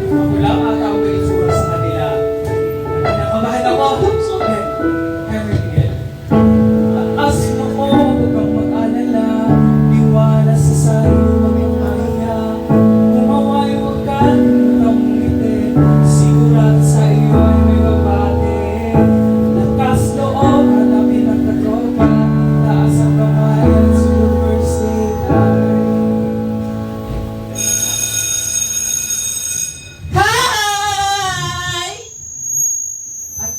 Ako lang ata ang may itsura sa kanila. Kinakabahan ako. Miguel. Asin ako, huwag kang mag-alala. Iwala sa sarili mo may kaya. Kumaway, huwag ka ngiti. Sigurado sa iyo ay may babate. Lakas loob, hanapin ang katropa. Taas ang kamay at silver say hi. Hi! Ay,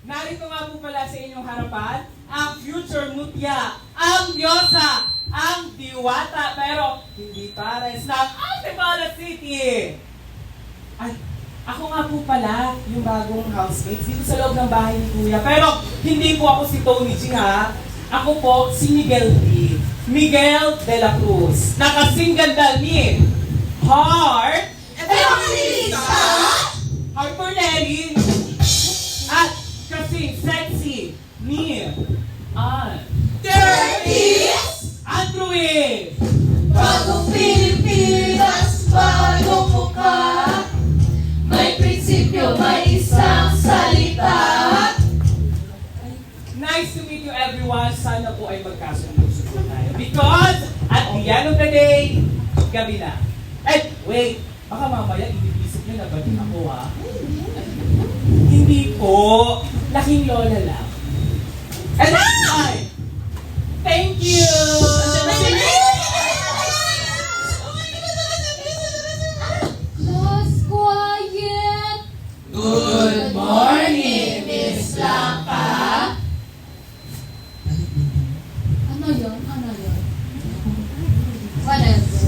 narito nga po pala sa inyong harapan ang future mutya, ang diyosa, ang diwata, pero hindi pares ng Antipolo City. Ay, ako nga po pala yung bagong housemates dito sa loob ng bahay ni Kuya. Pero hindi po ako si Tony G ha. Ako po si Miguel D. Miguel de la Cruz. Nakasing ganda ni Heart. Pero Lisa! Heart for Nelly. At kasing sexy ni Dirties! Andrew. Bagong Pilipinas, bagong mukha. May prinsipyo, may isang salita. Nice to meet you everyone. Sana po ay magkasundo-sundo tayo. Because at the end of the day, gabi na. Eh, wait. Baka mamaya inisip nyo na ba din ako ha? Hindi po. Laking lola lang. And that's fine. Thank you! Just quiet. Good morning, Miss Blanca. Ano yun? Ano yun? Whatever.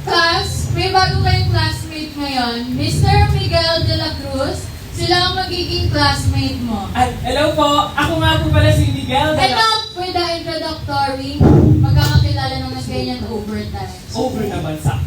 Class, may bago kayong classmate ngayon, Mr. Miguel de la Cruz. Sila ang magiging classmate mo. Ay, hello po. Ako nga po pala si Miguel. Enough with the introductory. Magkakakilala naman kayo niyan overtime. Over naman sa...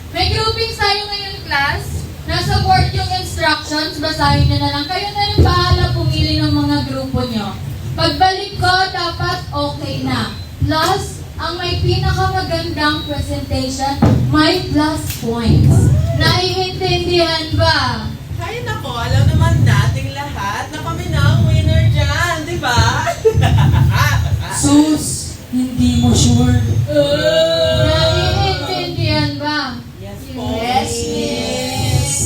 May groupings tayo ngayon, class. Nasa board yung instructions. Basahin nyo na lang. Kayo na rin bahala pumili ng mga grupo nyo. Pagbalik ko, dapat okay na. Plus, ang may pinakamagandang presentation, may plus points. Naiintindihan ba? Ay nako, alam naman nating lahat na kami na ang winner dyan, di ba? Sus, hindi mo sure. Naiintindihan ba? Yes po. Yes, miss.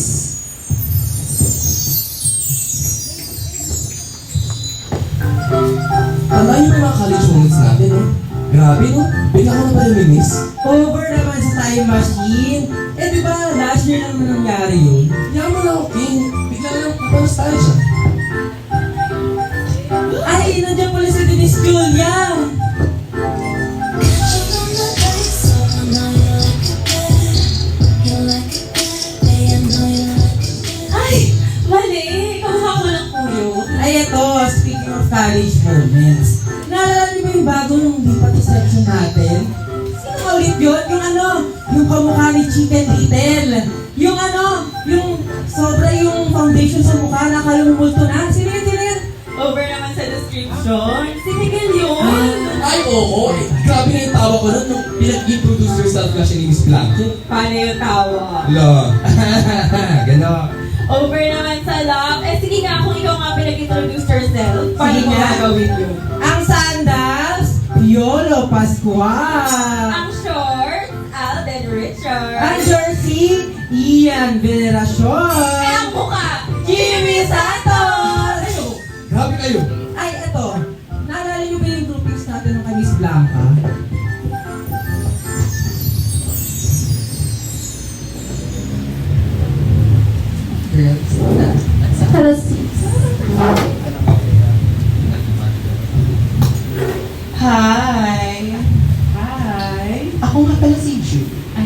Tama yung mga college moments natin, eh. Grabe, no? Bigla ko na tayo miss. Over naman sa time machine. Eh di ba last year lang na nangyari yun? Kaya mo na ako, King. Bigla na lang papalas tayo siya. Ay, nandiyan pala si Denise Julia. Ay, mali. Kamukha ko ng kuyo. Ay, eto, speaking of college moments. Naalala niyo ba yung bago nung lipat section natin? Sino nga ulit yun? Yung ano, yung kamukha ni Chicken Little. Yung ano, yung sobra yung foundation sa mukha, nakalumulto na. Sino yun? Sino yun? Over naman sa description. Si Miguel yun. Ay, oo. Eh, grabe nga yung tawa ko nun nung pinag-introduce yourself na siya ni Miss Blanco. Paano yung tawa? Lo. Ganon. Over naman sa love. Eh sige nga, kung ikaw nga pinag-introduce yourself, paano Sige mo nga. gagawin yun? Ang sandals, Piolo Pascual. Ang short, Alden Richard. Ang jersey, Ian Veneracion. Eh ang mukha, Jimmy Santos. Ay, oh. Grabe kayo. Ay, eto. Naalala niyo ba yung groupings natin ng kay Miss Blanca? Girls. Para sis. Hi. Hi. Ako nga pala si Ju. Hi.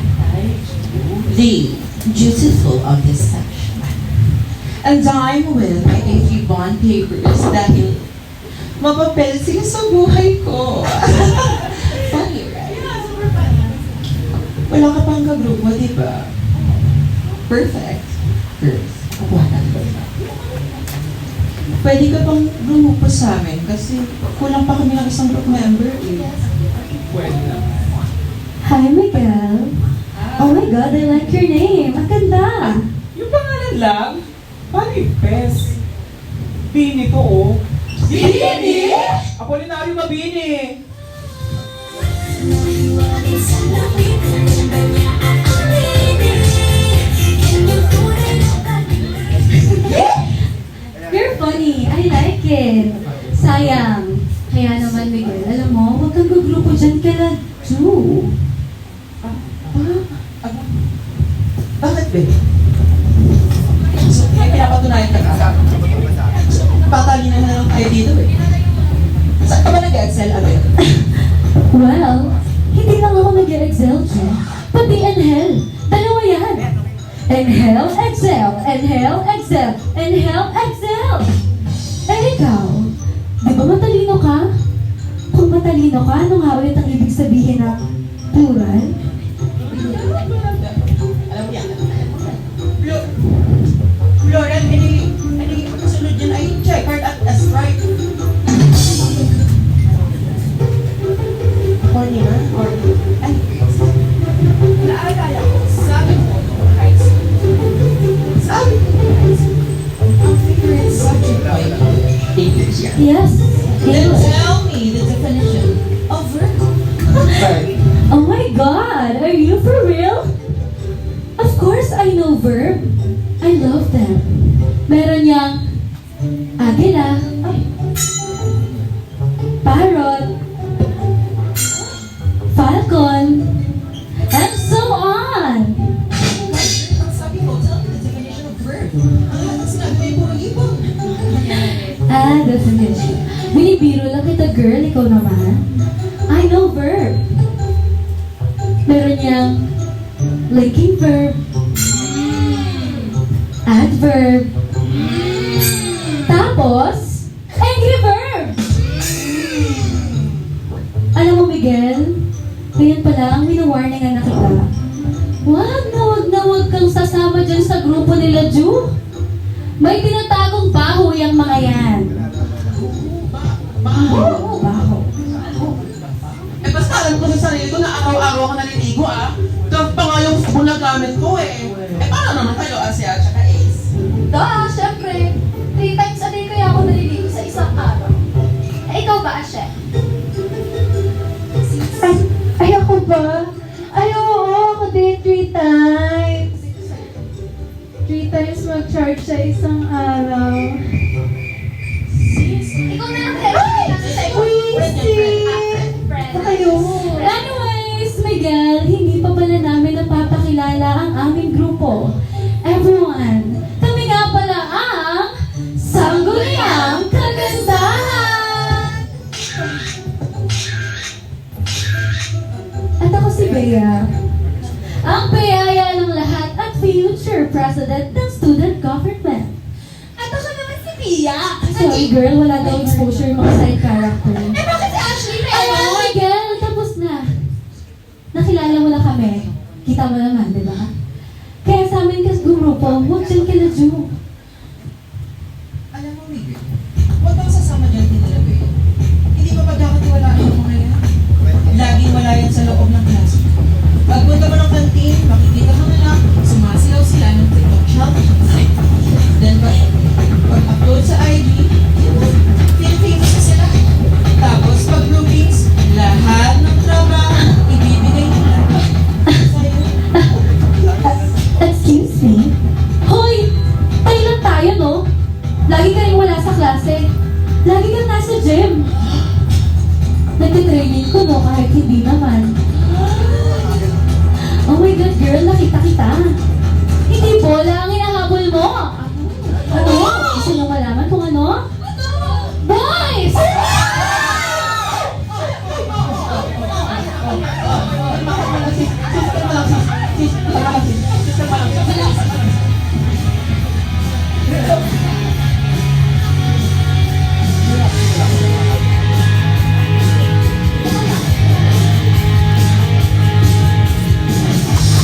The beautiful of this section. And I'm with my AG bond papers dahil mapapel sila sa buhay ko. Funny, right? Wala ka pang kagrupo, di ba? Perfect. Girls, kukuha natin ba? Pwede ka bang lumupo sa amin? Kasi kulang pa kami ng isang group member eh. Pwede naman. Hi, Miguel. Hi. Oh my God, I like your name. Ang ganda. Yung pangalan lang, Manifest. Bini to, oh. Bini? Apolinario Mabini. You're funny. I like it. Sayang. Kaya naman, Miguel, alam mo, huwag kang gugrupo dyan kala Ju. Bakit, be? So, may pinapatunayan ka ka. Patalinan na lang tayo dito, eh. Saan ka ba nag-excel, Abel? Well, hindi lang ako nag-excel, Ju. Pati Enhel. Dalawa yan. Inhale, exhale. Inhale, exhale. Inhale, exhale. Eh, ikaw, di ba matalino ka? Kung matalino ka, ano nga ulit ang ibig sabihin ng plural? Alam mo yan. Floral, hindi kasunod yan ay checkered at as right. Corny na? Corny. Ay, Naalala ko, sabi mo noong high school. sabi ko, ang favorite subject ko ay English yan. Yes. Then English. tell me the definition of verb. Verb. Oh my God! Are you for real? Of course I know verb. I love them. Meron niyang agila, parrot, falcon, and so on. Sabi ko, tell me the definition of verb. Ang sinabi may puro ibon. Definition. Binibiro lang kita, girl. Ikaw naman. I know verb. Meron niyang linking verb, adverb, tapos, angry verb. Alam mo, Miguel, ngayon pa lang, winawarningan na kita. Wag kang sasama dyan sa grupo nila, Ju. May tinatagong baho yung mga yan. Baho. Baho. Eh, basta alam ko sa sarili ko na araw-araw ako naliligo, ah. Ito pa nga yung sabon na gamit ko, eh. Eh, paano naman kayo, Asia at saka Ace? Syempre. 3 times a day kaya ako naliligo sa isang araw. Eh, ikaw ba, Ashe? Ay, ako ba? Ay, oo, ako din 3 times. 3 times mag-charge sa isang araw. Ikaw na lang kaya Anyways, Miguel, hindi pa pala namin napapakilala ang aming grupo. Everyone, kami nga pala ang Sangguniang Kagandahan! At ako si Bea, ang payaya ng lahat at future president ng student government. At ako naman si Pia. Sorry girl, wala daw exposure yung mga side character. Eh, bakit si Ashley may Ay, ano? Miguel, tapos na. Nakilala mo na kami. Kita mo naman, di ba? Kaya sa amin kasi grupo, huwag dyan kila Ju. Alam mo, Miguel, huwag kang sasama dyan nila, be. Hindi pa pagkakatiwalaan yung mga yan. Laging wala yan sa loob ng klase. Pagpunta mo ng kantin, makikita mo na lang, sumasilaw sila ng TikTok challenges. Then, pag-upload sa IG, famous na sila. Tapos, pag groupings, lahat ng trabaho, ibibigay nila. Sa'yo. Excuse me? Hoy! Tayo lang tayo, no? Lagi ka rin wala sa klase. Lagi kang nasa gym. Nagtitraining ko, no? Kahit hindi naman. Oh my God, girl, nakita kita. Hindi bola ang hinahabol mo. Ano? Gusto nyo malaman kung ano? Boys!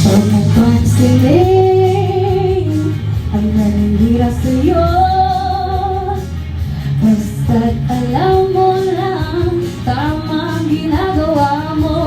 Huwag mo bang siling ang nanira sa'yo? Basta't alam mo lang tama ang ginagawa mo.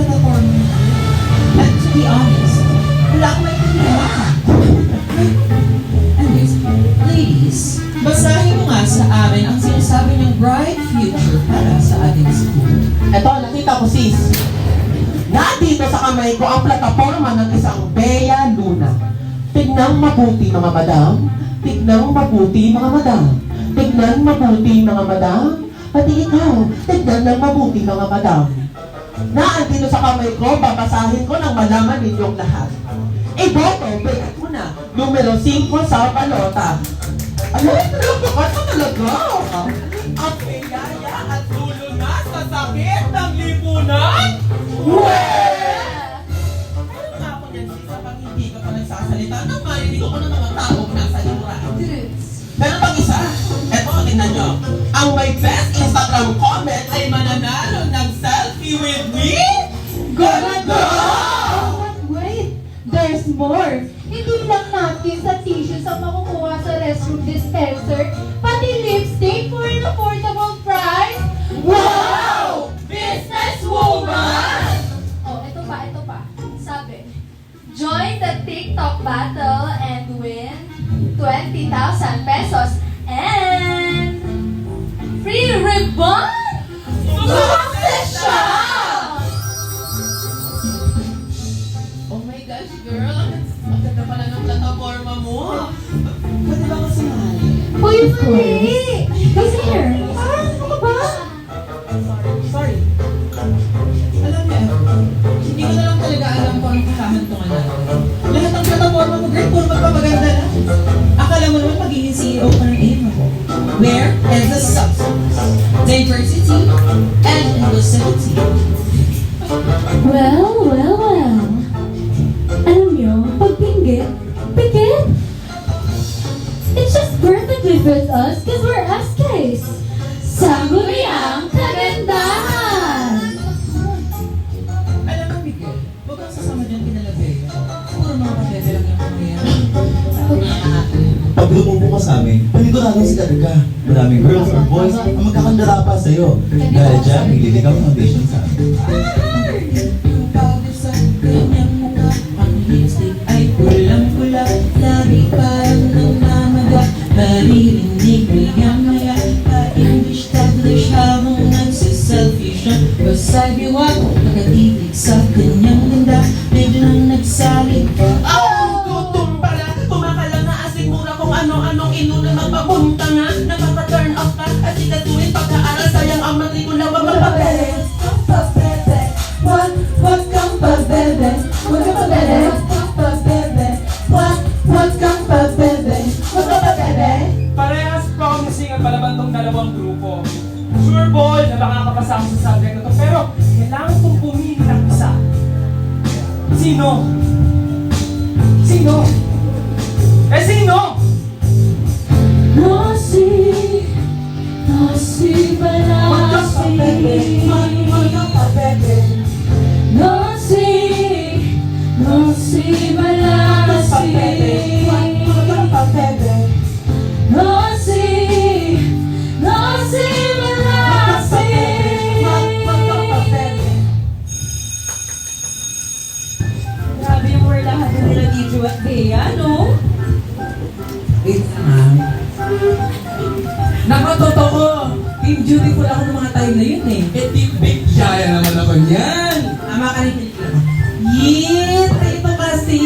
plataforma mo. And to be honest, wala akong maintindihan. Anyways, ladies, basahin mo nga sa amin ang sinasabi ng bright future para sa ating school. Eto, nakita ko sis. Nandito sa kamay ko ang plataforma ng isang Bea Luna. Tignan mabuti mga madam. Tignan mabuti mga madam. Tignan mabuti mga madam. Pati ikaw, tignan ng mabuti mga madam. Naandito sa kamay ko, babasahin ko nang malaman ninyong lahat. Iboto, bigat mo na. Numero 5 sa balota. Ano? Napakata talaga. Ang piyaya at lulunas sa sakit ng lipunan? Ano nga ako yan, sis, kapag hindi ka pa nagsasalita, nang marinig ako ng mga taong nasa likuran. Pero pag isa, eto, tingnan nyo. Ang may best Instagram comment ay mananalo ng selfie with me? Ganda! Wait, there's more. Hindi lang napkin sa tissues ang makukuha sa restroom dispenser, pati lipstick for an affordable price. Wow! Businesswoman! Oh, ito pa. Sabi, join the TikTok battle and win 20,000 pesos and free ribbon! Succession! Oh my gosh, girl. Ang ganda pala ng plataforma mo. Pwede ba ako sumali? Uy, mali! Kasi here. Ano ka ba? Sorry. Alam niyo, hindi ko na lang talaga alam kung anong kakahantungan natin. Lahat ng plataforma mo, girl, puro magpapaganda lang. Akala mo naman magiging CEO ka ng aim mo. Where is the substance, diversity, and inclusivity? Well. Alam niyo, pag pinggit, pikit. It just perfectly fits us because we're SKs. Sangguniang kagandahan! Alam mo, Miguel, huwag kang sasama dyan kinalagay. Puro mga kabebe lang yung mga yan. Pag lumupo ka sa amin, paniguradong si ka. Maraming girls or boys ang magkakandara pa sa'yo. Dahil dyan, maglilinig ang foundation sa amin. Ang pawis sa kanyang mukha, ang lipstick ay pulang-pula. Lagi parang namamaga, maririnig maya-maya. Pa-English Taglish habang nagsiselfie siya. Basay biwag, nakatitig sa kanyang ganda. Medyo nang nagsalit ka. Oh, gutom pala! Kumakalang na asig mura kung ano-anong inunan. Magpapunta nga, nakaka-turn off ka. At ikatuwin pagkaaral, sayang ang matrikula. Wag magpapere. Wag kang pabebe. Wag kang pabebe. Wag kang pabebe. Wag kang pabebe. Parehas promising ang palaban tong dalawang grupo. Sure ball na makakapasa ako sa subject na to, pero kailangan kong pumili ng isa. Sino? Sino? Sino? Nasi balasi. Nasi balasi. Nasi balasi. Grabe yung worlahan na nila Diju at Bea, no? Wait lang. Nakatotoo! Team Beautiful ako ng mga time na yun eh. Big Jaya naman ako niyan. Tama ka rin pelikula. Yit! Ito kasi!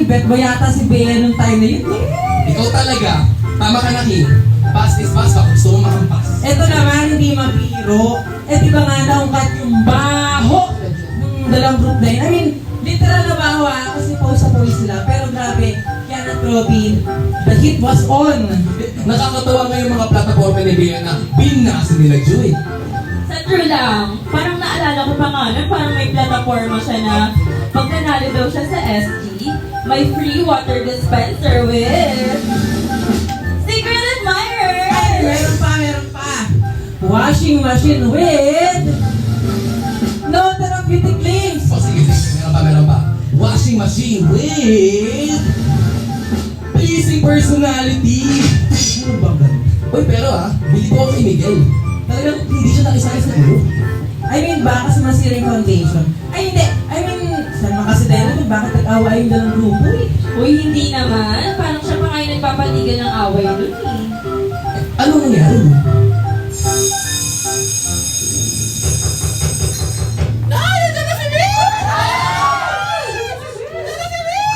Bet ba yata si Bea nung time na yun eh? Ikaw talaga. Tama ka na, Kim. Past is past. Ako gusto mo makampas. Ito naman, hindi mapiro. Eh di ba nga naungkat yung baho ng dalawang group na yun? I mean, literal na baho kasi pause sa pause sila. Pero grabe, yan at Robin, the hit was on. Nakakatawa nga yung mga plataforma ni Bea na binasa nila Joy. Sa true lang, parang naalala ko pa nga nun, parang may plataforma siya na pag nanalo daw siya sa SG, may free water dispenser with Secret Admirer! Meron pa. Washing machine with no therapeutic claims. O sige, meron pa. Washing machine with pleasing personality. Ano bang ganun? Uy, pero bili ko ako kay Miguel. Talagang hindi siya nakisakay sa group. I mean, baka sa masira yung foundation. Ay, hindi. I mean, saan man kasi tayo naman, bakit nag-awa yung dalang grupo eh? Uy, hindi naman. Parang siya pa nga yung nagpapaligan ng away dun eh. Ano nangyari mo?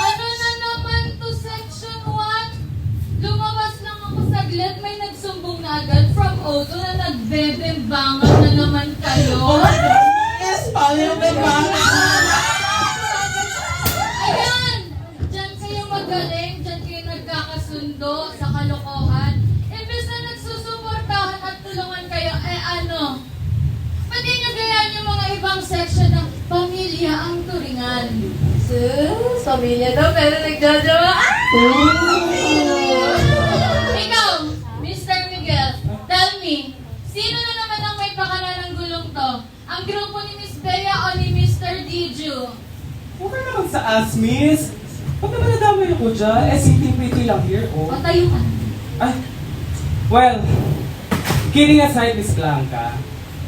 Ano na naman to section 1? Lumabas lang ako saglit, may nagsumbong na agad from Auto na nagbebembangan na naman kayo. Yes, Paolo Bembanga! Ayan! Diyan kayo magaling, diyan kayo nagkakasundo sa kalokohan. Imbes na nagsusuportahan at tulungan kayo, ano? Pati nyo gayaan yung mga ibang section ng pamilya ang turingan. Sus, pamilya daw, pero nagjojowa. Ikaw, Mr. Miguel, tell me, sino na naman ang may pakala ng gulong to? Ang grupo ni Miss Bea o ni Mr. Diju? Okay naman sa us, miss. Huwag naman nadamay ako dyan. Sitting pretty lang here, oh. Patayo ka. Ay, well, kidding aside, Miss Blanca,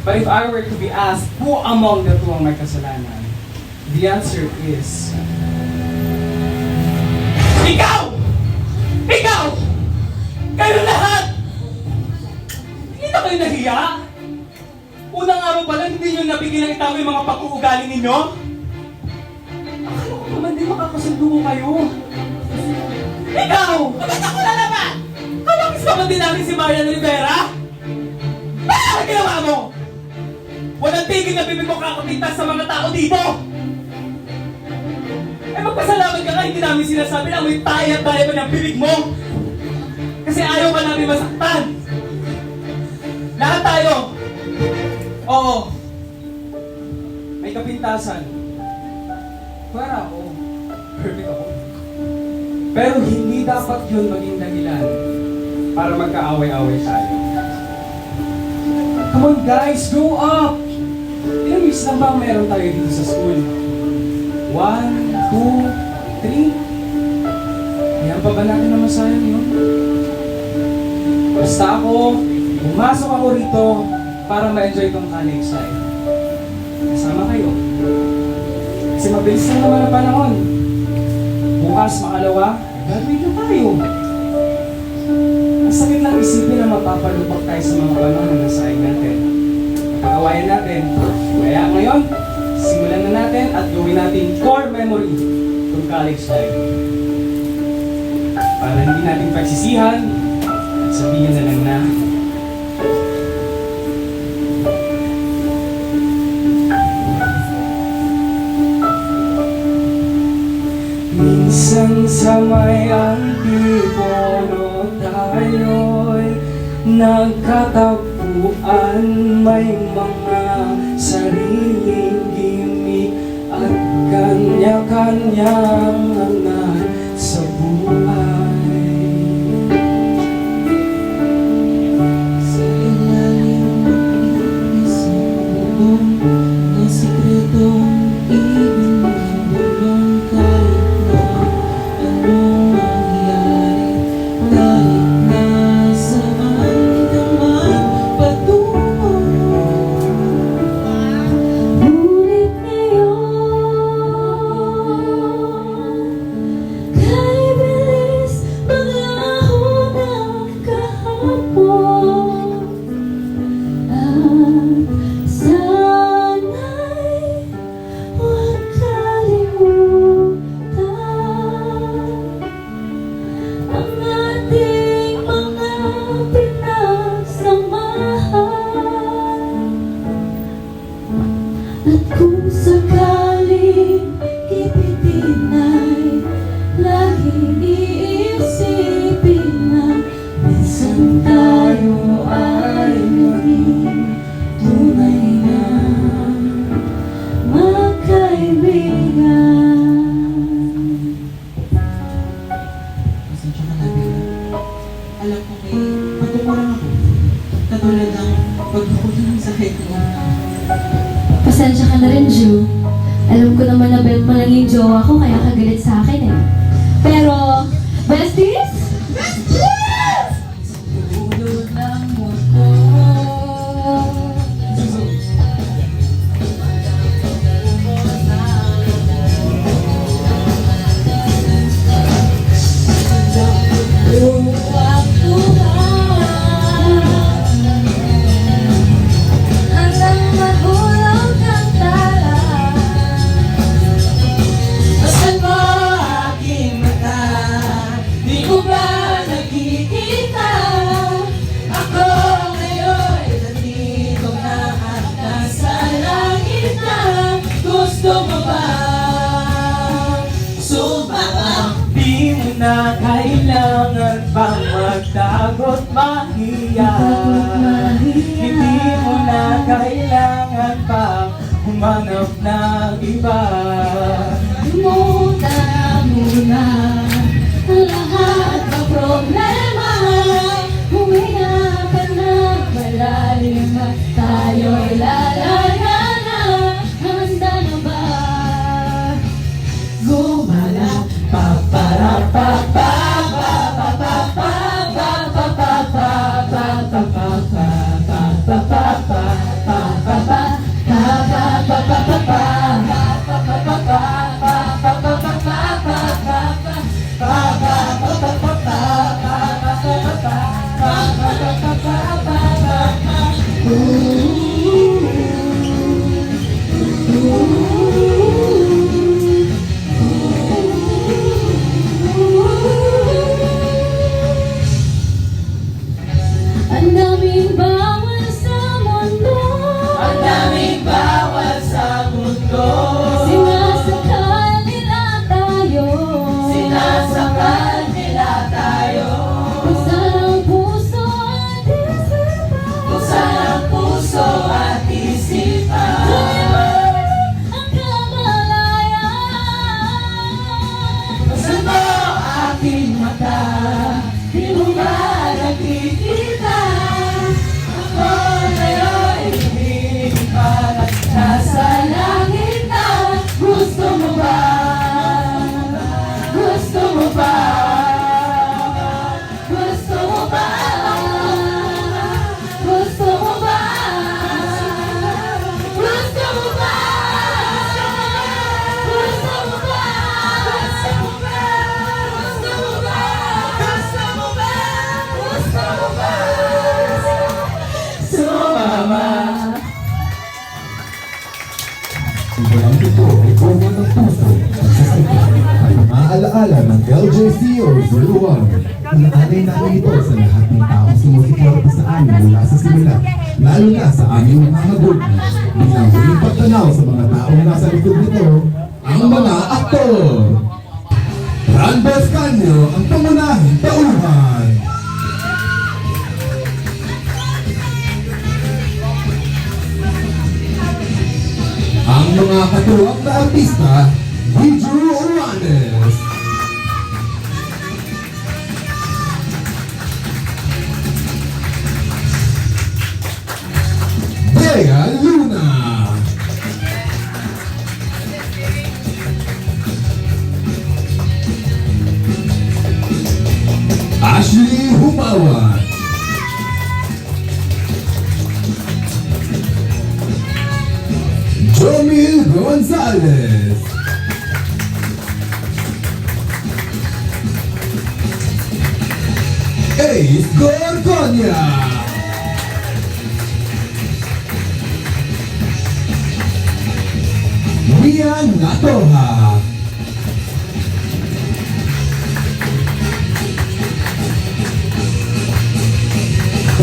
but if I were to be asked who among the two ang may kasalanan, the answer is... Ikaw! Ikaw! Kayo lahat! Hindi na kayo nahiya? Unang araw pa lang, hindi nyo nabigyan ng itago yung mga pag-uugali ninyo? Akala ko naman din makakasundo ko kayo. Ikaw! Bakit ako lalaban? Kamangis ka ba din namin si Marian Rivera? Ano ginawa mo? Walang tigil na bibig mo kakapintas sa mga tao dito! Eh magpasalamat ka nga, hindi namin sinasabi na may tayat-tayat pa ng bibig mo! Kasi ayaw ka namin masaktan! Lahat tayo! Oo! May kapintasan. Para ako. Perfect ako. Pero hindi dapat yun maging dahilan para magkaaway-away tayo. Come on guys, grow up! Ilang years lang ba ang meron tayo dito sa school? 1, 2, 3? Yan pa ba natin naman sayang yun? Basta ako, pumasok ako rito para ma-enjoy itong college life. Kasama kayo. Kasi mabilis lang naman ang panahon. Bukas, makalawa, graduate na tayo. Ang sakit lang isipin na mapapalubak tayo sa mga panahon na nasayang natin. Pag-awayan natin. Kaya ngayon, simulan na natin at gawin natin core memory ng college life. Para hindi natin pagsisihan at sabihin na lang na minsan sa may antipono tayo'y nagkatagpuan, may mga sariling gimmick at kanya-kanyang hangat sa buhay. Sa ilalim ng isang bubong na sikretong ibig ng bulong kahit na anong mangyari, kahit na saan ka man patungo. Ngunit ngayon, kay bilis maglaho ng kahapon. At sana'y huwag kalimutan ang ating mga pinagsamahan. At kung sakaling kipitin ay laging iisipin na minsan tayo ay naging tunay na magkaibigan. Pasensya ka na, Bea. Alam ko may pagkukulang ako. Katulad ng pagkukulang sa sakit mo. Pasensya ka na rin, Ju. Alam ko naman na bet mo lang yung jowa ko kaya kagalit sa akin eh. Pero, besties? Ulo ng mundo. na kailangan pang magtago't mahiya. Hindi mo na kailangan pang humanap ng iba. Muna muna ang lahat ng problema. Huminga ka na malalim at tayo'y lalaya na. Handa na ba? Gumala pa para pa pa pa pa pa pa pa pa pa pa pa pa pa pa pa pa pa pa Ang daming bawal sa mundo. Ang daming bawal sa mundo. Sinasakal nila tayo. Sinasakal nila tayo. Kung saan ang puso at isipan. Kung saan ang puso at isipan. Ang kamalayan. Saan mo aking mata? Di mo ba nakikita? Ako ngayon'y lumilipad. Nasa langit na. Gusto mo ba? Gusto mo ba? Gusto mo ba? Gusto mo ba? Gusto mo ba? Gusto mo ba? Gusto mo ba? Gusto mo ba? Gusto mo ba? Gusto mo ba? Sumama. Ang ito ay promo ng puso, pagsasimpa, at mga alaala ng LJCO 01. Inaalay namin ito sa lahat ng taong sumusuporta sa amin mula sa simula, lalo na sa aming mga magulang. Bilang huling pagtanaw sa mga taong nasa likod nito, ang mga aktor. Ranbos Canyo ang pangunahing tauhan. Ang mga katuwang na artista, Biju Oranes, Bea Luna, Ashley Humawan, Jomil Gonzalez, Ace Gorgonia, Rian Natoha,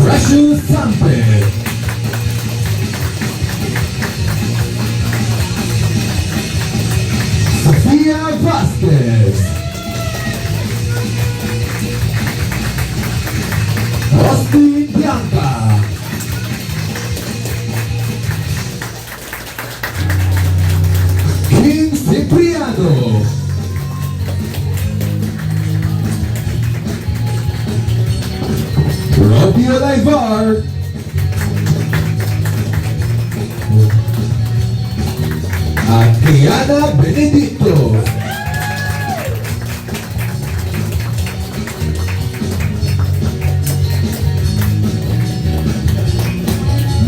Precious Sampet, Sofia Vasquez, Austin Bianca, King Cipriano, Robbie Olivar, at Kiana Benedicto.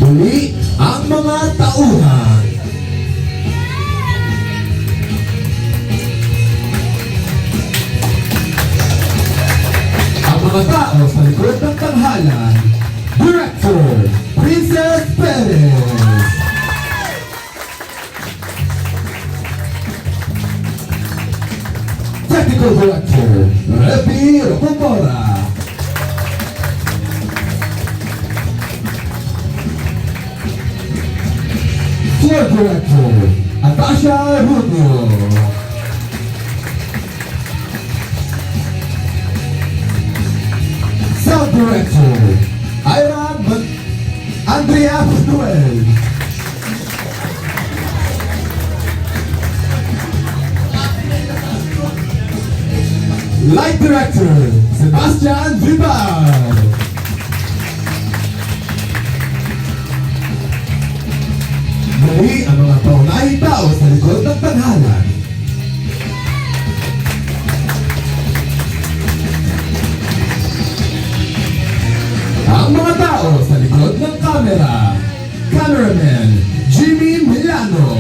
Muli ang mga tauhan. Ang mga tao sa likod ng tanghalan, Director Princess Perez, Technical Director Repi Rocomora, Floor Director Atasha Rubio, Light Director, Sebastian Vival. Muli ang mga paunahing tao sa likod ng tanghalan. Ang mga tao sa likod ng kamera. Cameraman, Jimmy Milano.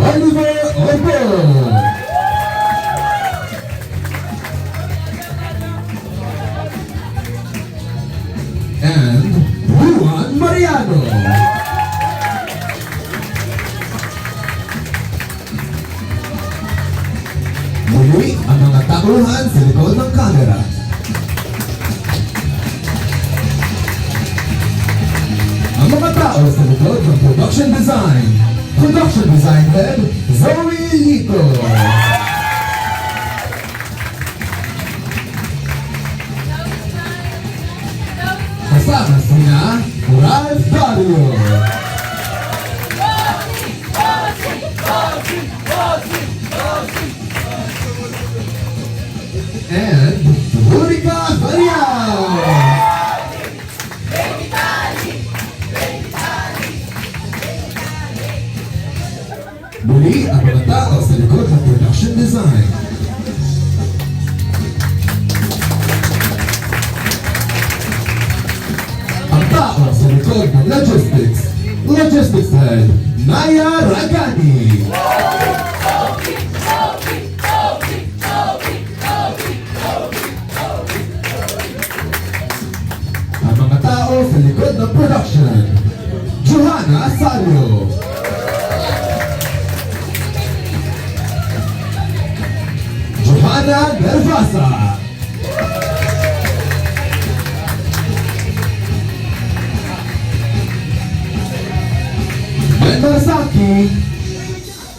Oliver Obo. And Juan Mariano. Muli ang mga takuluhan sa likod ng kamera. Ang mga tao sa likod ng production design. Production design head, Zoe Lito. Kasama sina Ralph Dario. And Monica Varial. Muli ang mga tao sa likod ng production design. Ang tao sa likod ng logistics. Logistics head, Naya Ragani. Ang mga tao sa likod ng production. Johanna Salio. Johanna Nervasa. Ben Marsaki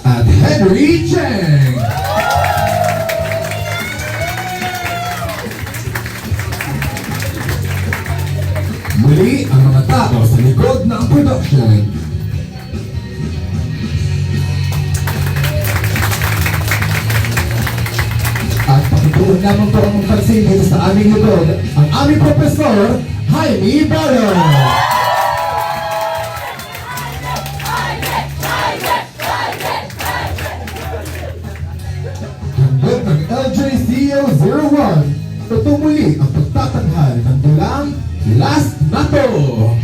at Henry Cheng. Muli ang mga tao sa likod ng production. At pakituon naman po ang pansin dito sa aming likod, ang aming profesor, Jaime Barro. Hanggang ng LJCO 01, ito muli ang pagtatanghal ng dulang Last Nato.